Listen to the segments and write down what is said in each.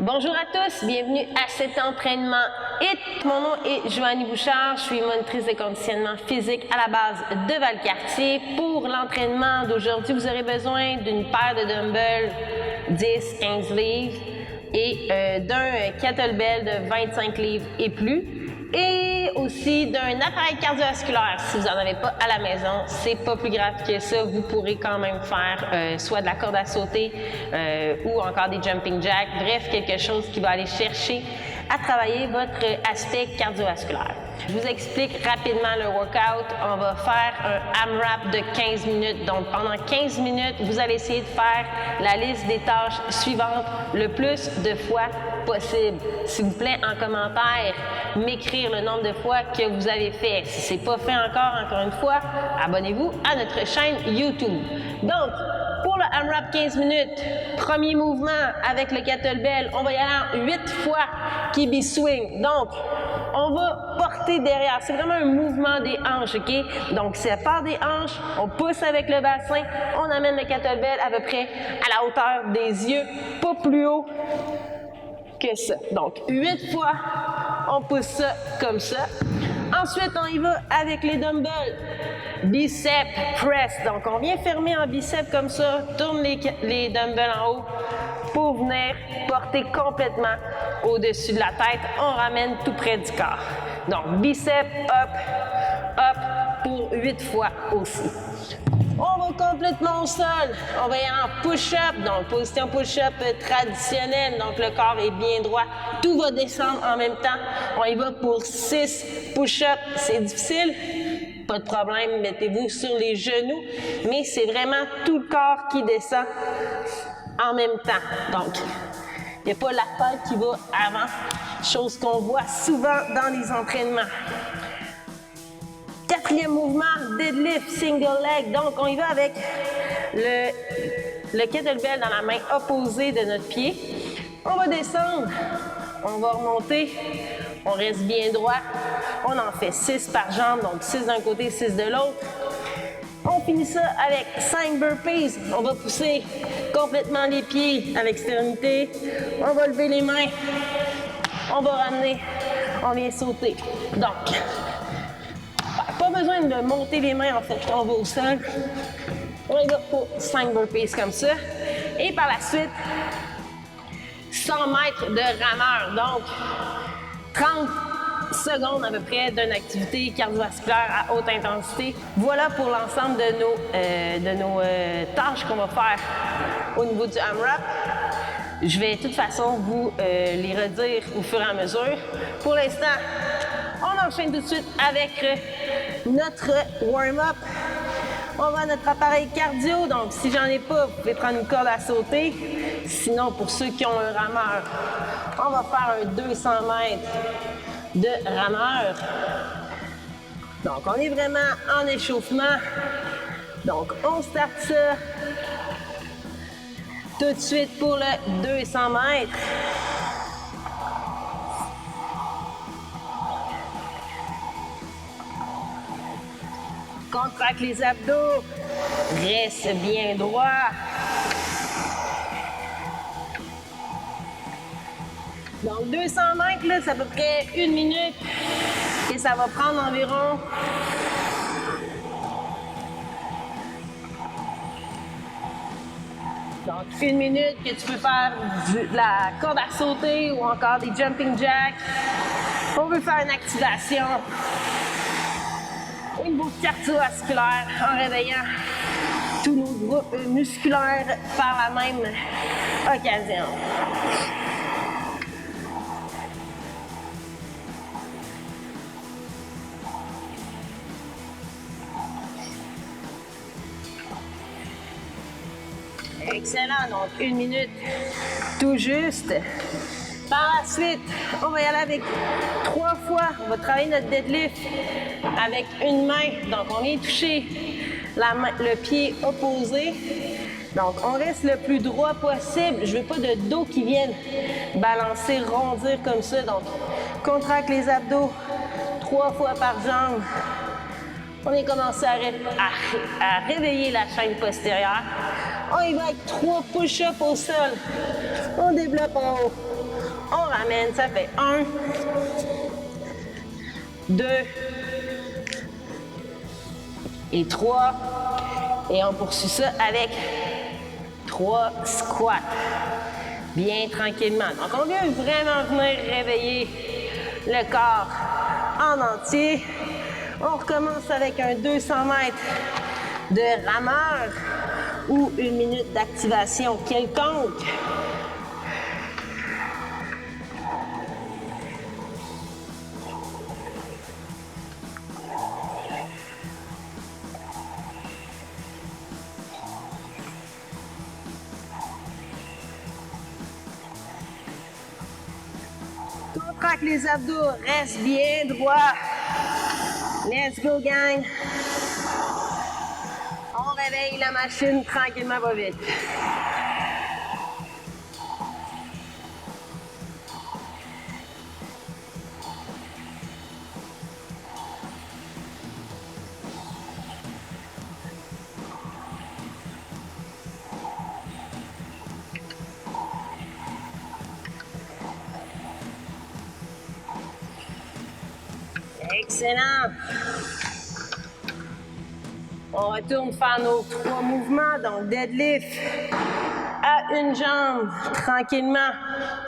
Bonjour à tous, bienvenue à cet entraînement HIIT. Mon nom est Joanie Bouchard, je suis monitrice de conditionnement physique à la base de Valcartier. Pour l'entraînement d'aujourd'hui, vous aurez besoin d'une paire de dumbbells 10-15 livres et d'un kettlebell de 25 livres et plus. Et aussi d'un appareil cardiovasculaire. Si vous n'en avez pas à la maison, c'est pas plus grave que ça. Vous pourrez quand même faire soit de la corde à sauter ou encore des jumping jacks. Bref, quelque chose qui va aller chercher à travailler votre aspect cardiovasculaire. Je vous explique rapidement le workout. On va faire un AMRAP de 15 minutes. Donc, pendant 15 minutes, vous allez essayer de faire la liste des tâches suivantes le plus de fois possible. S'il vous plaît, en commentaire, m'écrire le nombre de fois que vous avez fait. Si ce n'est pas fait encore une fois, abonnez-vous à notre chaîne YouTube. Donc, pour le AMRAP 15 minutes, premier mouvement avec le kettlebell, on va y aller en 8 fois kibi swing. Donc, on va porter derrière. C'est vraiment un mouvement des hanches, OK? Donc, c'est la part des hanches, on pousse avec le bassin, on amène le kettlebell à peu près à la hauteur des yeux, pas plus haut que ça. Donc, 8 fois, on pousse ça comme ça. Ensuite, on y va avec les dumbbells. Bicep press. Donc, on vient fermer en bicep comme ça, tourne les dumbbells en haut pour venir porter complètement au-dessus de la tête. On ramène tout près du corps. Donc, bicep, up, up pour 8 fois aussi. On va complètement au sol. On va y aller en push-up, donc position push-up traditionnelle. Donc, le corps est bien droit. Tout va descendre en même temps. On y va pour 6 push-ups. C'est difficile. Pas de problème, mettez-vous sur les genoux. Mais c'est vraiment tout le corps qui descend en même temps. Donc, il n'y a pas la tête qui va avant. Chose qu'on voit souvent dans les entraînements. Quatrième mouvement, deadlift single leg. Donc, on y va avec le kettlebell dans la main opposée de notre pied. On va descendre, on va remonter, on reste bien droit. On en fait 6 par jambe, donc 6 d'un côté, 6 de l'autre. On finit ça avec 5 burpees. On va pousser complètement les pieds à l'extrémité. On va lever les mains. On va ramener. On vient sauter. Donc, pas besoin de monter les mains, en fait. On va au sol. On y va pour 5 burpees comme ça. Et par la suite, 100 mètres de rameur. Donc, 30 secondes à peu près d'une activité cardiovasculaire à haute intensité. Voilà pour l'ensemble de nos tâches qu'on va faire au niveau du AMRAP. Je vais de toute façon vous les redire au fur et à mesure. Pour l'instant, on enchaîne tout de suite avec notre warm-up. On va à notre appareil cardio. Donc, si j'en ai pas, vous pouvez prendre une corde à sauter. Sinon, pour ceux qui ont un rameur, on va faire un 200 mètres de rameur. Donc, on est vraiment en échauffement. Donc, on start ça tout de suite pour le 200 mètres. Contracte les abdos. Reste bien droit. Donc, 200 mètres, là, c'est à peu près 1 minute et ça va prendre environ donc 1 minute que tu peux faire de la corde à sauter ou encore des jumping jacks. On veut faire une activation au niveau cardiovasculaire en réveillant tous nos groupes musculaires par la même occasion. Excellent, donc 1 minute tout juste. Par la suite, on va y aller avec 3 fois. On va travailler notre deadlift avec une main. Donc, on vient toucher le pied opposé. Donc, on reste le plus droit possible. Je ne veux pas de dos qui vienne balancer, rondir comme ça. Donc, contracte les abdos 3 fois par jambe. On vient commencer à réveiller la chaîne postérieure. On y va avec 3 push-ups au sol. On développe en haut. On ramène, ça fait 1, 2 et 3. Et on poursuit ça avec 3 squats. Bien tranquillement. Donc, on vient vraiment venir réveiller le corps en entier. On recommence avec un 200 mètres de rameur ou 1 minute d'activation quelconque. Contracte les abdos, reste bien droit. Let's go, gang. On réveille la machine tranquillement, pas vite. Excellent. On retourne faire nos 3 mouvements, donc deadlift à une jambe, tranquillement,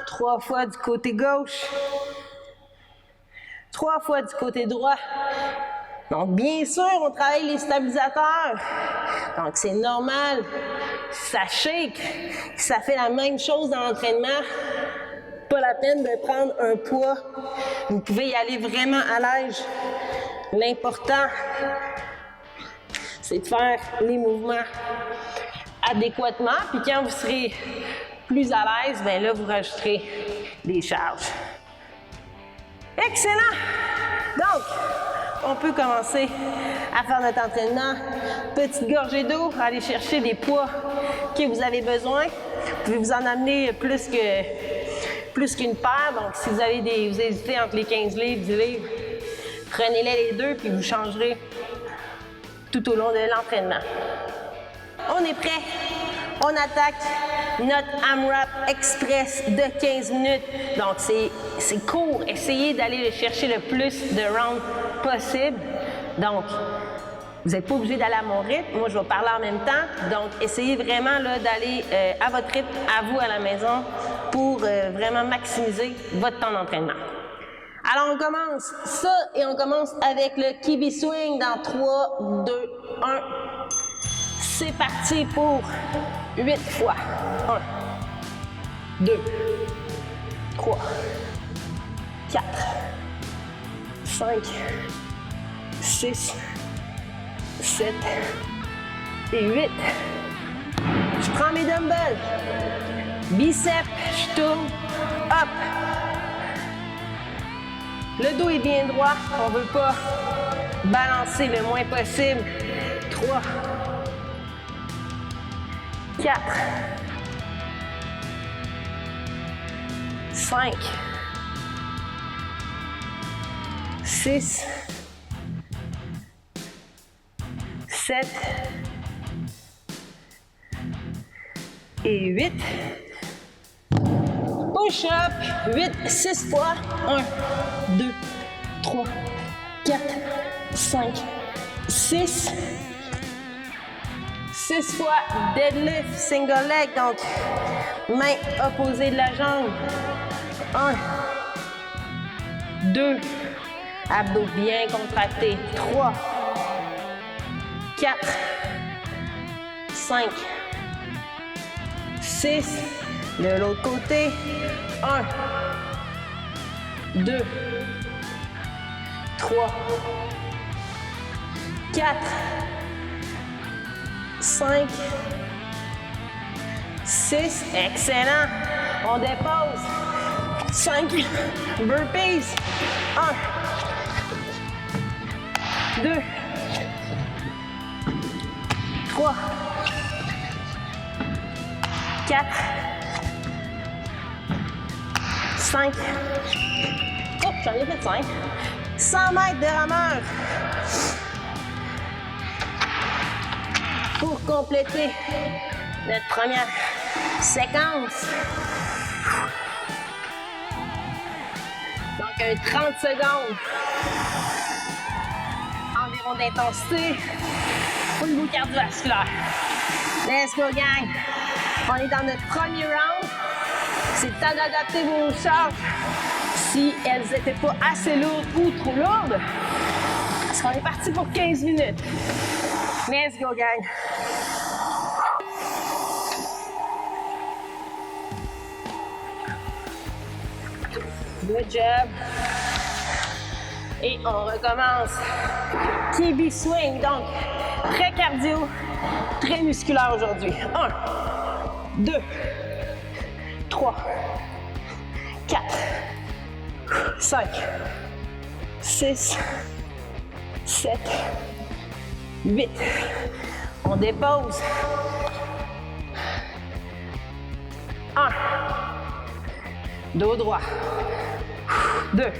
3 fois du côté gauche, 3 fois du côté droit. Donc bien sûr, on travaille les stabilisateurs, donc c'est normal, ça shake, ça fait la même chose dans l'entraînement. Pas la peine de prendre un poids, vous pouvez y aller vraiment à l'aise. L'important, c'est de faire les mouvements adéquatement, puis quand vous serez plus à l'aise, bien là, vous rajouterez des charges. Excellent! Donc, on peut commencer à faire notre entraînement. Petite gorgée d'eau, aller chercher des poids que vous avez besoin. Vous pouvez vous en amener plus qu'une paire. Donc, si vous hésitez entre les 15 livres, 10 livres, prenez-les les deux, puis vous changerez tout au long de l'entraînement. On est prêt. On attaque notre AMRAP Express de 15 minutes. Donc, c'est court. Essayez d'aller chercher le plus de rounds possible. Donc, vous n'êtes pas obligé d'aller à mon rythme. Moi, je vais parler en même temps. Donc, essayez vraiment d'aller à votre rythme, à vous, à la maison, pour vraiment maximiser votre temps d'entraînement. Alors, on commence ça et on commence avec le Kibi Swing dans 3, 2, 1. C'est parti pour 8 fois. 1, 2, 3, 4, 5, 6, 7 et 8. Je prends mes dumbbells. Biceps, je tourne. Hop. Le dos est bien droit. On ne veut pas balancer le moins possible. 3, 4, 5, 6, 7 et 8. Push-up, 6 fois. 1, 2, 3, 4, 5, 6. 6 fois deadlift, single leg, donc main opposée de la jambe. 1, 2, abdos bien contractés. 3, 4, 5, 6. De l'autre côté. 1, 2, 3, 4, 5, 6. Excellent. On dépose. 5 burpees. 1, 2, 3, 4, 5. Oh, j'en ai fait 5. 100 mètres de rameur. Pour compléter notre première séquence. avec un 30 secondes environ d'intensité au niveau cardiovasculaire. Let's go, gang! On est dans notre premier round. C'est le temps d'adapter vos charges si elles n'étaient pas assez lourdes ou trop lourdes. Parce qu'on est parti pour 15 minutes. Let's go, gang! Good job. Et on recommence. KB swing, donc très cardio, très musculaire aujourd'hui. 1, 2, 3, 4, 5, 6, 7, 8. On dépose. 1. Dos droit. 2.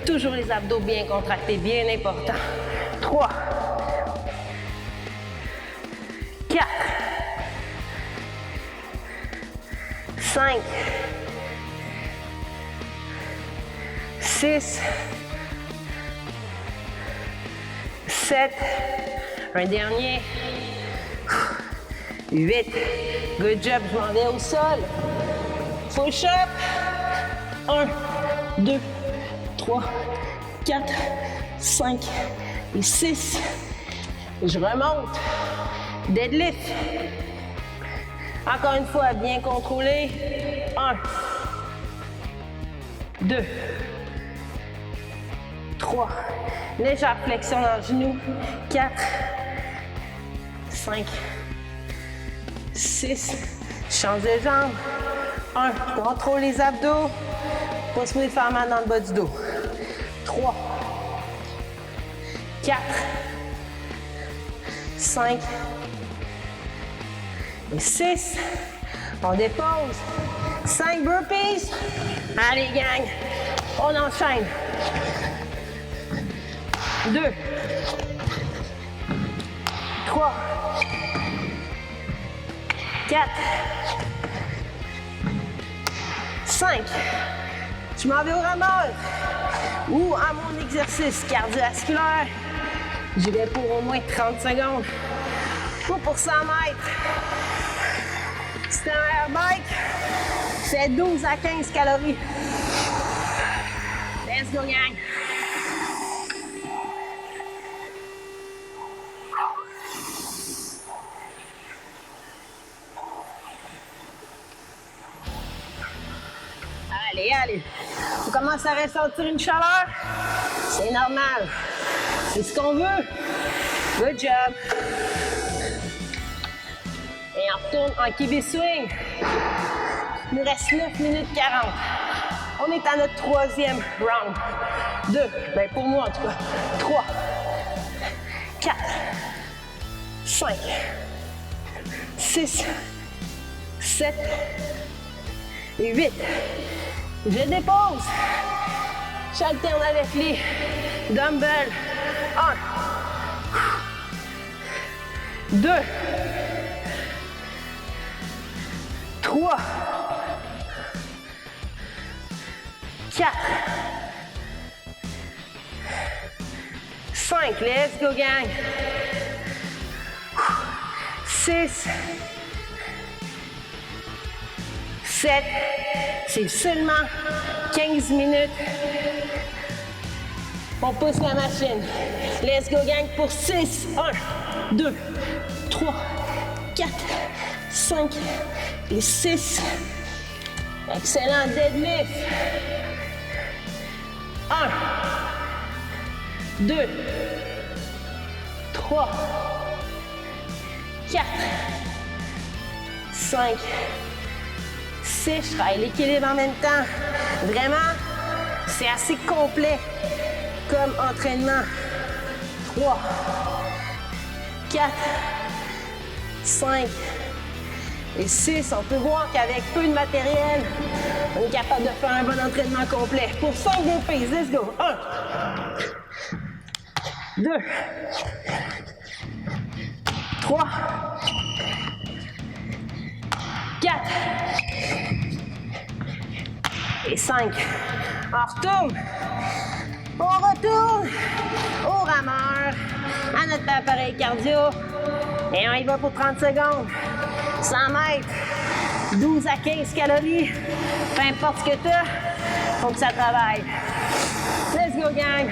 Toujours les abdos bien contractés, bien important. 3. 4. 5. 6. 7. Un dernier. 8. Good job, je m'en vais au sol. Push up. 1, 2, 3, 4, 5 et 6. Je remonte. Deadlift. Encore une fois, bien contrôlé. 1, 2, 3. Légère flexion dans le genou. 4, 5, 6. Change de jambe. 1. Contrôle les abdos. Pas supposé faire mal dans le bas du dos. 3, 4, 5 et 6. On dépose. 5 burpees. Allez, gang. On enchaîne. 2, 3, 4, 5. Je m'en vais au rameur ou à mon exercice cardiovasculaire. J'y vais pour au moins 30 secondes ou pour 100 mètres. C'est un air bike. C'est 12 à 15 calories. Let's go, gang! Allez, allez. On commence à ressentir une chaleur. C'est normal. C'est ce qu'on veut. Good job. Et on retourne en KB swing. Il nous reste 9 minutes 40. On est à notre troisième round. 2, ben pour moi en tout cas. 3, 4, 5, 6, 7 et 8. Je dépose. J'alterne avec les dumbbells. 1, 2, 3, 4, 5. Let's go, gang. 6, 7. C'est seulement 15 minutes. On pousse la machine. Let's go, gang, pour 6. 1, 2, 3, 4, 5 et 6. Excellent deadlift. 1, 2, 3, 4, 5, 6. Je travaille l'équilibre en même temps. Vraiment, c'est assez complet comme entraînement. 3, 4, 5 et 6. On peut voir qu'avec peu de matériel, on est capable de faire un bon entraînement complet. Pour 5 burpees, let's go. 1, 2, 3, 4 et 5. On retourne. On retourne au rameur, à notre appareil cardio. Et on y va pour 30 secondes. 100 mètres, 12 à 15 calories. Peu importe ce que tu as, faut que ça travaille. Let's go, gang!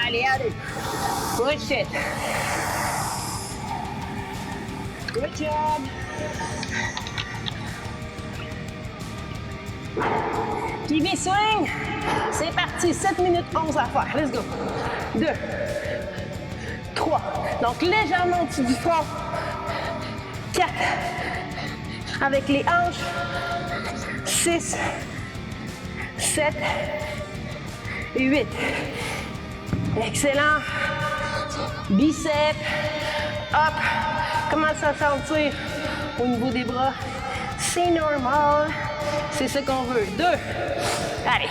Allez, allez. Push it. Good job. Kiwi swing. C'est parti. 7 minutes 11 à faire. Let's go. 2, 3. Donc, légèrement au-dessus du front. 4. Avec les hanches. 6, 7 et 8. Excellent. Biceps. Hop. Commence à sentir au niveau des bras. C'est normal. C'est ce qu'on veut. 2. Allez.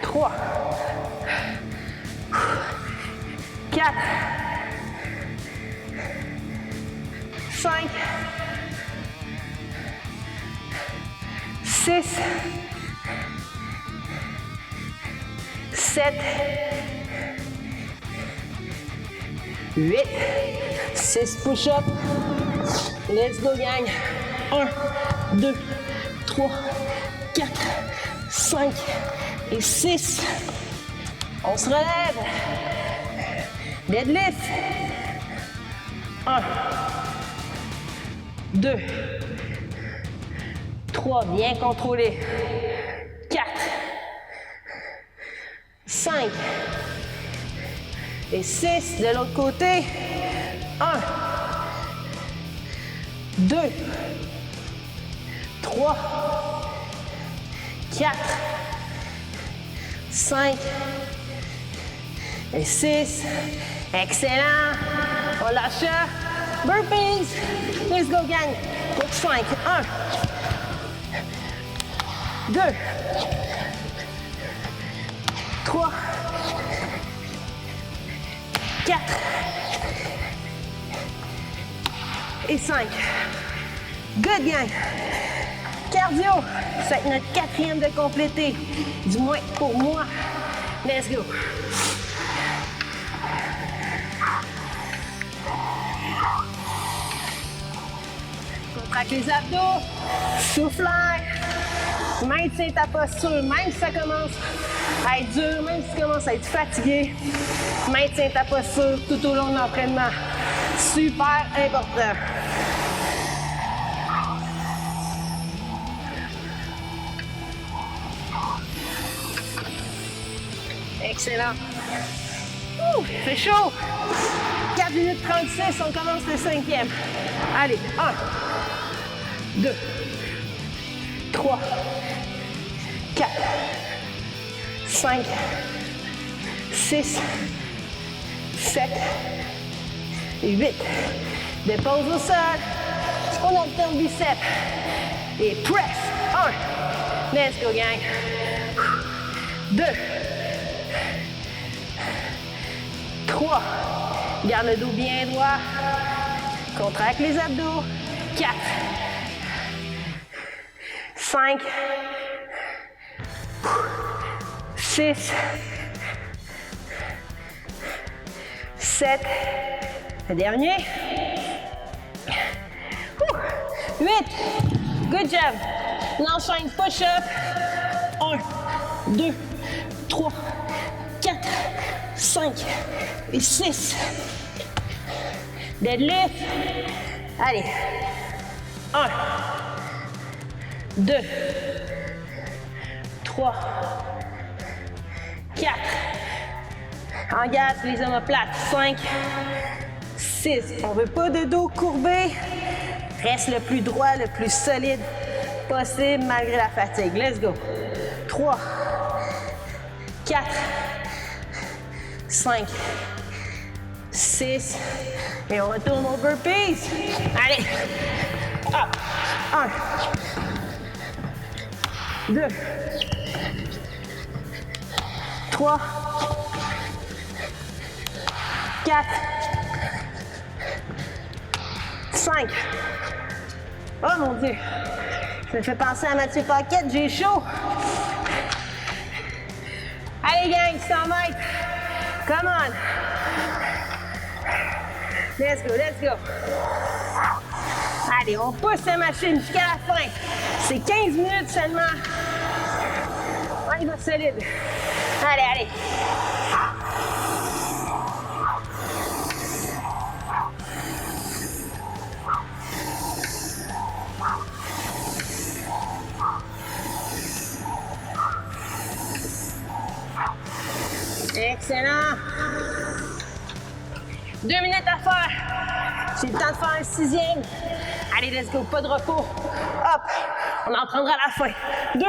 3. 4. 5. 6. 7. 8. 6 push-ups. Let's go, gang. 1, 2, 3, 4, 5 et 6. On se relève. Deadlift. 1, 2, 3, bien contrôlé. 4, 5 et 6 de l'autre côté. 1, 2, 3, 4, 5 et 6. Excellent. On lâche. Burpees. Let's go, gang. Pour 5. 1, 2, 3, 4 et 5. Good, gang. Cardio, ça va être notre 4e de compléter. Du moins pour moi. Let's go. Contracte les abdos. Souffle. Maintiens ta posture, même si ça commence à être dur, même si tu commences à être fatigué. Maintiens ta posture tout au long de l'entraînement. Super important. Excellent. C'est chaud. 4 minutes 36, on commence le 5e. Allez, 1, 2, 3, 4, 5, 6, 7 et 8. Dépose au sol. On alterne biceps. Et press. 1. Let's go, gang. 2. 3. Garde le dos bien droit. Contracte les abdos. 4. 5. 6. 7. Le dernier. 8. Good job. On enchaîne push-up. 1, 2, 3, 4, 5 et 6. Deadlift. Allez. 1, 2, 3, 4. Engage les omoplates. 5, 6. On ne veut pas de dos courbé. Reste le plus droit, le plus solide possible malgré la fatigue. Let's go. 3, 4, 5, 6. Et on retourne au burpees. Allez. Hop. 1, 2, 3, 4, 5. Oh mon Dieu, ça me fait penser à Mathieu Paquette, j'ai chaud. Allez gang, 100 mètres. Come on. Let's go, let's go. Allez, on pousse la machine jusqu'à la fin. C'est 15 minutes seulement. On y va solide. Allez, allez. Excellent. 2 minutes à faire. J'ai le temps de faire un 6e. Allez, let's go. Pas de repos. Hop. On en prendra à la fin. 2,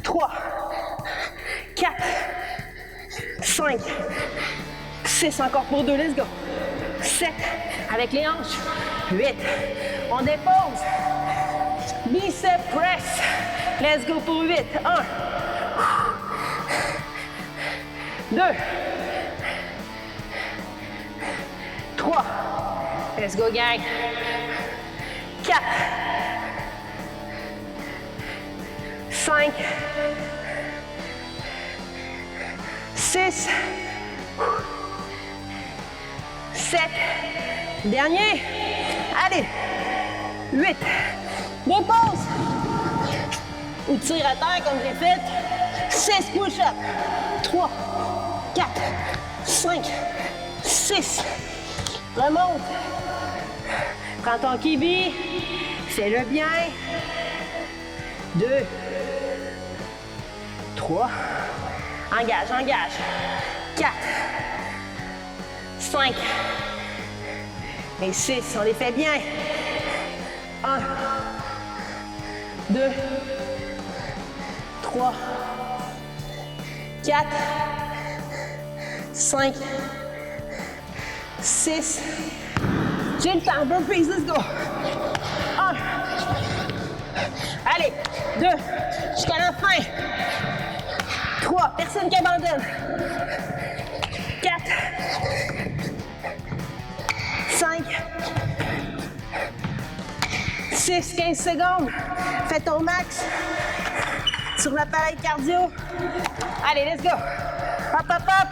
3, 4, 5, 6. Encore pour 2. Let's go. 7. Avec les hanches. 8. On dépose. Bicep press. Let's go pour 8. 1. 2, 3, let's go gang, 4, 5, 6, 7, dernier, allez, 8, dépose, ou tire à terre comme j'ai fait, 6 push-up, 3, 4, 5, 6. Remonte. Prends ton kibi. Fais-le bien. 2, 3. Engage, engage. 4, 5 et 6. On les fait bien. 1, 2, 3, 4, 5, 6. J'ai le temps, burpees, let's go. 1. Allez, 2, jusqu'à la fin. 3, personne qui abandonne. 4, 5, 6, 15 secondes. Fais ton max sur l'appareil cardio. Allez, let's go. Hop, hop, hop.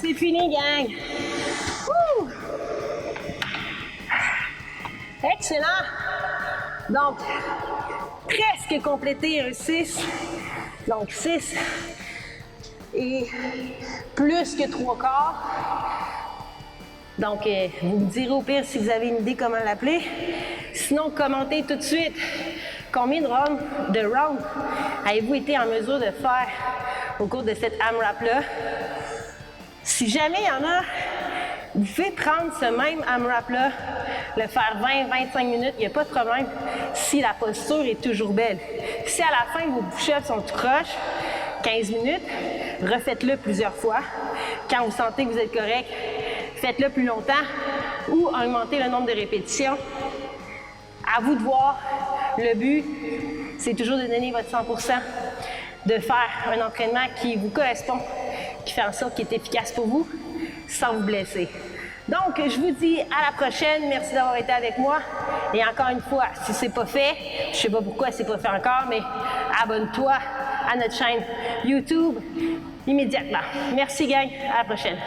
C'est fini, gang. Wouh! Excellent. Donc, presque complété un 6. Donc, 6 et plus que 3 quarts. Donc, vous me direz au pire si vous avez une idée comment l'appeler. Sinon, commentez tout de suite combien de rounds avez-vous été en mesure de faire au cours de cette AMRAP-là. Si jamais il y en a, vous pouvez prendre ce même AMRAP-là, le faire 20-25 minutes, il n'y a pas de problème si la posture est toujours belle. Si à la fin, vos push-ups sont tout croches, 15 minutes, refaites-le plusieurs fois. Quand vous sentez que vous êtes correct, faites-le plus longtemps ou augmentez le nombre de répétitions. À vous de voir. Le but, c'est toujours de donner votre 100%, de faire un entraînement qui vous correspond, qui fait en sorte qu'il est efficace pour vous, sans vous blesser. Donc, je vous dis à la prochaine. Merci d'avoir été avec moi. Et encore une fois, si ce n'est pas fait, je ne sais pas pourquoi ce n'est pas fait encore, mais abonne-toi à notre chaîne YouTube immédiatement. Merci, gang. À la prochaine.